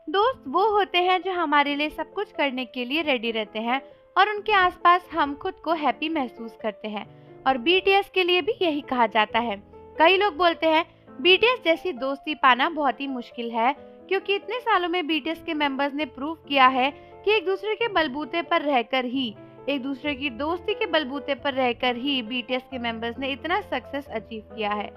दोस्त वो होते हैं जो हमारे लिए सब कुछ करने के लिए रेडी रहते हैं और उनके आसपास हम खुद को हैप्पी महसूस करते हैं। और बीटीएस के लिए भी यही कहा जाता है। कई लोग बोलते हैं बीटीएस जैसी दोस्ती पाना बहुत ही मुश्किल है, क्योंकि इतने सालों में बीटीएस के मेंबर्स ने प्रूव किया है कि एक दूसरे के बलबूते पर रहकर ही, एक दूसरे की दोस्ती के बलबूते पर रहकर ही बीटीएस के मेंबर्स ने इतना सक्सेस अचीव किया है।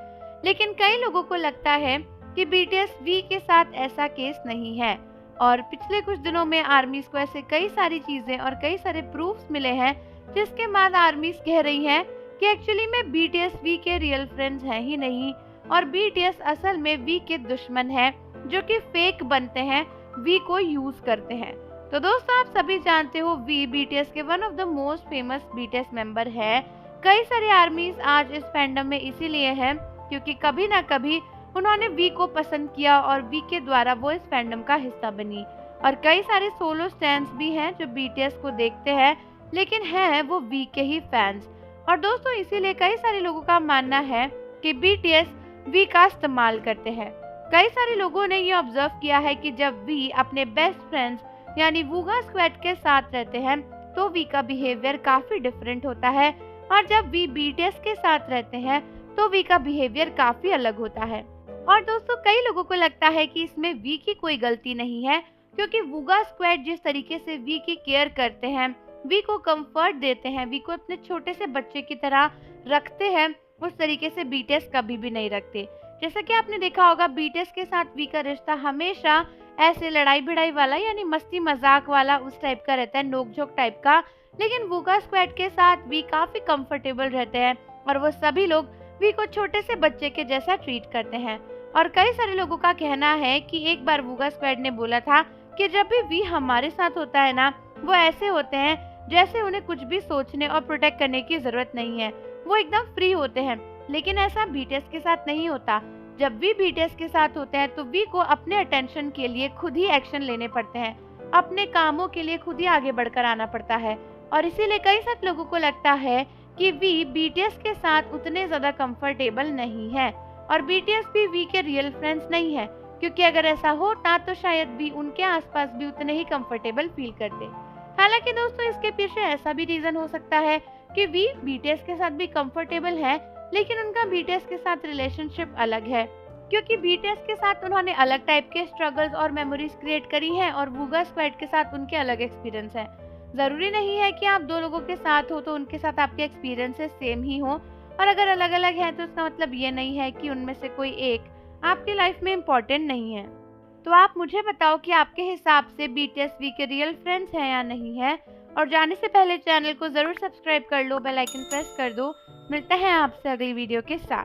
लेकिन कई लोगों को लगता है कि बीटीएस वी के साथ ऐसा केस नहीं है। और पिछले कुछ दिनों में आर्मीज को ऐसे कई सारी चीजें और कई सारे प्रूफ्स मिले हैं, जिसके बाद आर्मीज कह रही हैं कि एक्चुअली में बीटीएस वी के रियल फ्रेंड्स हैं ही नहीं, और बीटीएस असल में वी के दुश्मन हैं, जो कि फेक बनते हैं, वी को यूज करते हैं। तो दोस्तों, आप सभी जानते हो वी बीटीएस के one of the most famous BTS member है। कई सारे आर्मीज आज इस फैंडम में इसीलिए हैं क्योंकि कभी ना कभी उन्होंने वी को पसंद किया और वी के द्वारा वो इस फैंडम का हिस्सा बनी। और कई सारे सोलो स्टैंड्स भी हैं जो बीटीएस को देखते हैं, लेकिन हैं वो वी के ही फैंस। और दोस्तों, इसीलिए कई सारे लोगों का मानना है कि बीटीएस वी का इस्तेमाल करते हैं। कई सारे लोगों ने ये ऑब्जर्व किया है कि जब वी अपने बेस्ट फ्रेंड्स यानी वूगा स्क्वाड के साथ रहते हैं तो वी का बिहेवियर काफी डिफरेंट होता है, और जब वी बीटीएस के साथ रहते हैं तो वी का बिहेवियर काफी अलग होता है। और दोस्तों, कई लोगों को लगता है कि इसमें वी की कोई गलती नहीं है, क्योंकि वूगा स्क्वाड जिस तरीके से वी की केयर करते हैं, वी को कंफर्ट देते हैं, वी को अपने छोटे से बच्चे की तरह रखते हैं, उस तरीके से बीटीएस कभी भी नहीं रखते। जैसा कि आपने देखा होगा, बीटीएस के साथ वी का रिश्ता हमेशा ऐसे लड़ाई भिड़ाई वाला यानी मस्ती मजाक वाला उस टाइप का रहता है, नोकझोंक टाइप का। लेकिन वूगा स्क्वाड के साथ वी काफी कंफर्टेबल रहते हैं और वो सभी लोग वी को छोटे से बच्चे के जैसा ट्रीट करते हैं। और कई सारे लोगों का कहना है कि एक बार वूगा स्क्वाड ने बोला था कि जब भी वी हमारे साथ होता है ना, वो ऐसे होते हैं जैसे उन्हें कुछ भी सोचने और प्रोटेक्ट करने की जरूरत नहीं है, वो एकदम फ्री होते हैं। लेकिन ऐसा बीटीएस के साथ नहीं होता। जब वी बीटीएस के साथ होते हैं तो वी को अपने अटेंशन के लिए खुद ही एक्शन लेने पड़ते हैं, अपने कामों के लिए खुद ही आगे बढ़कर आना पड़ता है। और इसीलिए कई सारे लोगों को लगता है कि वी बीटीएस के साथ उतने ज्यादा कंफर्टेबल नहीं है, और बीटीएस भी वी के रियल फ्रेंड्स नहीं है, क्योंकि अगर ऐसा होता तो शायद वी उनके आसपास भी उतने ही कंफर्टेबल फील करते। हालांकि दोस्तों, इसके पीछे ऐसा भी रीजन हो सकता है कि वी बीटीएस के साथ भी कंफर्टेबल है, लेकिन उनका बीटीएस के साथ रिलेशनशिप अलग है, क्योंकि बीटीएस के साथ उन्होंने अलग टाइप के स्ट्रगल्स और मेमोरीज क्रिएट करी हैं, और वूगा स्क्वाड के साथ उनके अलग एक्सपीरियंस है। जरूरी नहीं है कि आप दो लोगों के साथ हो तो उनके साथ आपके एक्सपीरियंसेस सेम ही हो, और अगर अलग अलग है तो इसका मतलब ये नहीं है कि उनमें से कोई एक आपकी लाइफ में इम्पोर्टेंट नहीं है। तो आप मुझे बताओ कि आपके हिसाब से बीटीएस वी के रियल फ्रेंड्स हैं या नहीं है। और जाने से पहले चैनल को जरूर सब्सक्राइब कर लो, बेल आइकन प्रेस कर दो। मिलते हैं आपसे अगली वीडियो के साथ।